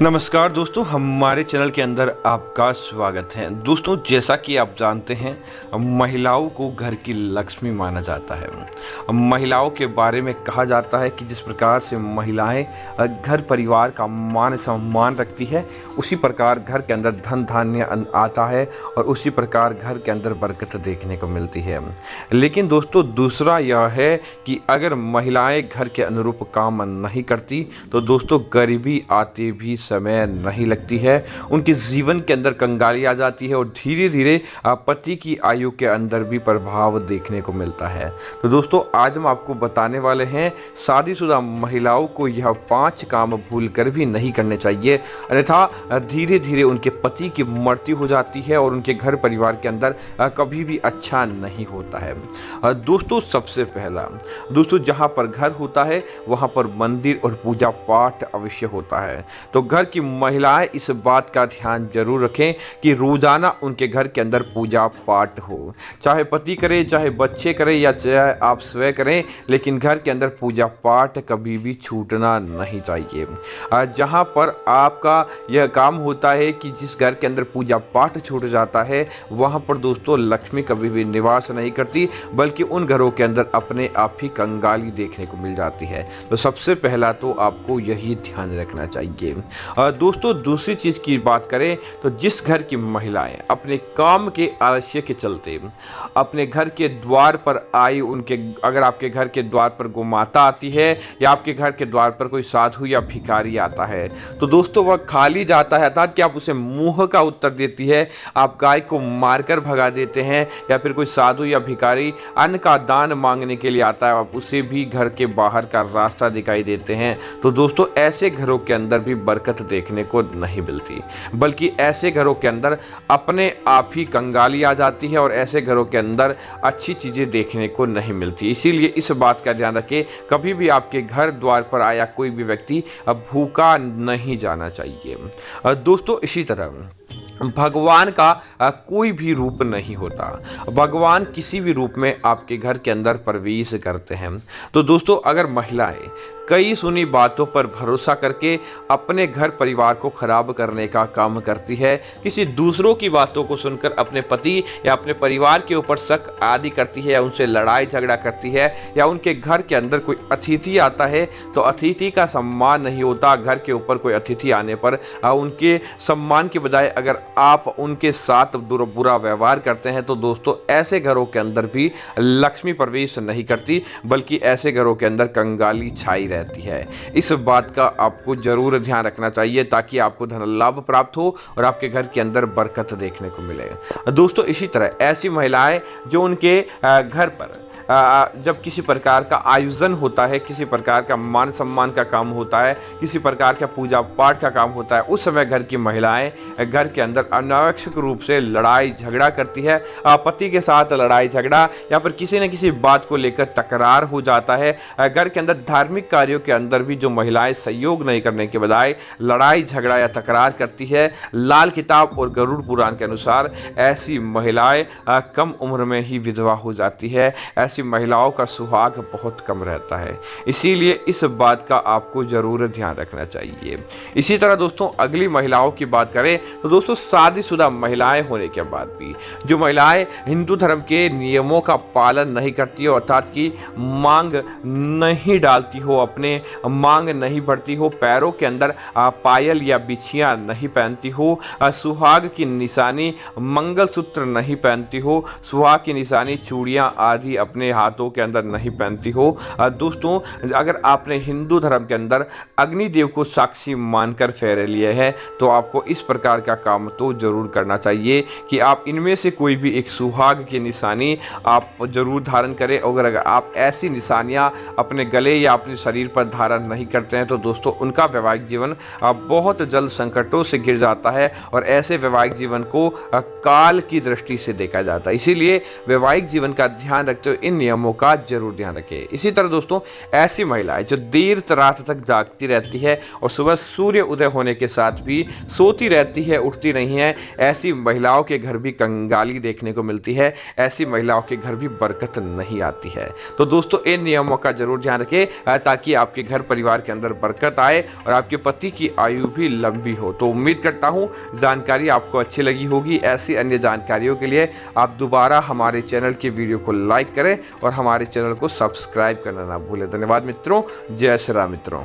नमस्कार दोस्तों, हमारे चैनल के अंदर आपका स्वागत है। दोस्तों, जैसा कि आप जानते हैं, महिलाओं को घर की लक्ष्मी माना जाता है। महिलाओं के बारे में कहा जाता है कि जिस प्रकार से महिलाएं घर परिवार का मान सम्मान रखती है, उसी प्रकार घर के अंदर धन धान्य आता है और उसी प्रकार घर के अंदर बरकत देखने को मिलती है। लेकिन दोस्तों, दूसरा यह है कि अगर महिलाएं घर के अनुरूप काम नहीं करती तो दोस्तों गरीबी आती भी समय नहीं लगती है। उनके जीवन के अंदर कंगाली आ जाती है और धीरे धीरे पति की आयु के अंदर भी प्रभाव देखने को मिलता है। तो दोस्तों, आज हम आपको बताने वाले हैं शादीशुदा महिलाओं को यह 5 काम भूल कर भी नहीं करने चाहिए, अन्यथा धीरे धीरे उनके पति की मृत्यु हो जाती है और उनके घर परिवार के अंदर कभी भी अच्छा नहीं होता है। दोस्तों, सबसे पहला दोस्तों, जहाँ पर घर होता है वहाँ पर मंदिर और पूजा पाठ अवश्य होता है। तो घर की महिलाएं इस बात का ध्यान जरूर रखें कि रोजाना उनके घर के अंदर पूजा पाठ हो, चाहे पति करे, चाहे बच्चे करें या चाहे आप स्वयं करें, लेकिन घर के अंदर पूजा पाठ कभी भी छूटना नहीं चाहिए। जहां पर आपका यह काम होता है कि जिस घर के अंदर पूजा पाठ छूट जाता है, वहां पर दोस्तों लक्ष्मी कभी भी निवास नहीं करती, बल्कि उन घरों के अंदर अपने आप ही कंगाली देखने को मिल जाती है। तो सबसे पहला तो आपको यही ध्यान रखना चाहिए। दोस्तों, दूसरी चीज़ की बात करें तो जिस घर की महिलाएं अपने काम के आलस्य के चलते अपने घर के द्वार पर आई, अगर आपके घर के द्वार पर गोमाता आती है या आपके घर के द्वार पर कोई साधु या भिखारी आता है, तो दोस्तों वह खाली जाता है, अर्थात कि आप उसे मुंह का उत्तर देती है, आप गाय को मारकर भगा देते हैं, या फिर कोई साधु या भिखारी अन्न का दान मांगने के लिए आता है, आप उसे भी घर के बाहर का रास्ता दिखाई देते हैं, तो दोस्तों ऐसे घरों के अंदर भी बरकत देखने को नहीं मिलती, बल्कि ऐसे घरों के अंदर अपने आप ही कंगाली आ जाती है और ऐसे घरों के अंदर अच्छी चीज़ें देखने को नहीं मिलती। इसीलिए इस बात का ध्यान रखें, कभी भी आपके घर द्वार पर आया कोई भी व्यक्ति भूखा नहीं जाना चाहिए। दोस्तों, इसी तरह भगवान का कोई भी रूप नहीं होता, भगवान किसी भी रूप में आपके घर के अंदर प्रवेश करते हैं। तो दोस्तों, अगर महिलाएं कई सुनी बातों पर भरोसा करके अपने घर परिवार को खराब करने का काम करती है, किसी दूसरों की बातों को सुनकर अपने पति या अपने परिवार के ऊपर शक आदि करती है, या उनसे लड़ाई झगड़ा करती है, या उनके घर के अंदर कोई अतिथि आता है तो अतिथि का सम्मान नहीं होता, घर के ऊपर कोई अतिथि आने पर उनके सम्मान के बजाय अगर आप उनके साथ बुरा व्यवहार करते हैं, तो दोस्तों ऐसे घरों के अंदर भी लक्ष्मी प्रवेश नहीं करती, बल्कि ऐसे घरों के अंदर कंगाली छाई रहती है। इस बात का आपको जरूर ध्यान रखना चाहिए ताकि आपको धन लाभ प्राप्त हो और आपके घर के अंदर बरकत देखने को मिले। दोस्तों, इसी तरह ऐसी महिलाएं जो उनके घर पर जब किसी प्रकार का आयोजन होता है, किसी प्रकार का मान सम्मान का काम होता है, किसी प्रकार का पूजा पाठ का काम होता है, उस समय घर की महिलाएं घर के अंदर अनावश्यक रूप से लड़ाई झगड़ा करती है, पति के साथ लड़ाई झगड़ा या फिर किसी न किसी बात को लेकर तकरार हो जाता है। घर के अंदर धार्मिक कार्यों के अंदर भी जो महिलाएं सहयोग नहीं करने के बजाय लड़ाई झगड़ा या तकरार करती है, लाल किताब और गरुड़ पुराण के अनुसार ऐसी महिलाएं कम उम्र में ही विधवा हो जाती है। ऐसी महिलाओं का सुहाग बहुत कम रहता है, इसीलिए इस बात का आपको जरूर ध्यान रखना चाहिए। इसी तरह दोस्तों, अगली महिलाओं की बात करें तो दोस्तों शादीशुदा महिलाएं होने के बाद भी जो महिलाएं हिंदू धर्म के नियमों का पालन नहीं करती हो, अर्थात कि मांग नहीं डालती हो, अपने मांग नहीं भरती हो, पैरों के अंदर पायल या बिछियां नहीं पहनती हो, सुहाग की निशानी मंगलसूत्र नहीं पहनती हो, सुहाग की निशानी चूड़ियां आदि अपने हाथों के अंदर नहीं पहनती हो, दोस्तों अगर आपने हिंदू धर्म के अंदर अग्निदेव को साक्षी मानकर फेरे लिए हैं, तो आपको इस प्रकार का काम तो जरूर करना चाहिए कि आप इनमें से कोई भी एक सुहाग की निशानी आप जरूर धारण करें। और अगर आप ऐसी निशानियां अपने गले या अपने शरीर पर धारण नहीं करते हैं, तो दोस्तों उनका वैवाहिक जीवन बहुत जल्द संकटों से घिर जाता है और ऐसे वैवाहिक जीवन को काल की दृष्टि से देखा जाता है। इसीलिए वैवाहिक जीवन का ध्यान रखते हुए इन नियमों का जरूर ध्यान रखें। इसी तरह दोस्तों ऐसी महिलाएं जो देर रात तक जागती रहती है और सुबह सूर्य उदय होने के साथ भी सोती रहती है, उठती नहीं है, ऐसी महिलाओं के घर भी कंगाली देखने को मिलती है, ऐसी महिलाओं के घर भी बरकत नहीं आती है। तो दोस्तों इन नियमों का जरूर ध्यान रखें ताकि आपके घर परिवार के अंदर बरकत आए और आपके पति की आयु भी लंबी हो। तो उम्मीद करता हूँ जानकारी आपको अच्छी लगी होगी। ऐसी अन्य जानकारियों के लिए आप दोबारा हमारे चैनल के वीडियो को लाइक करें और हमारे चैनल को सब्सक्राइब करना ना भूलें। धन्यवाद मित्रों। जय श्री राम मित्रों।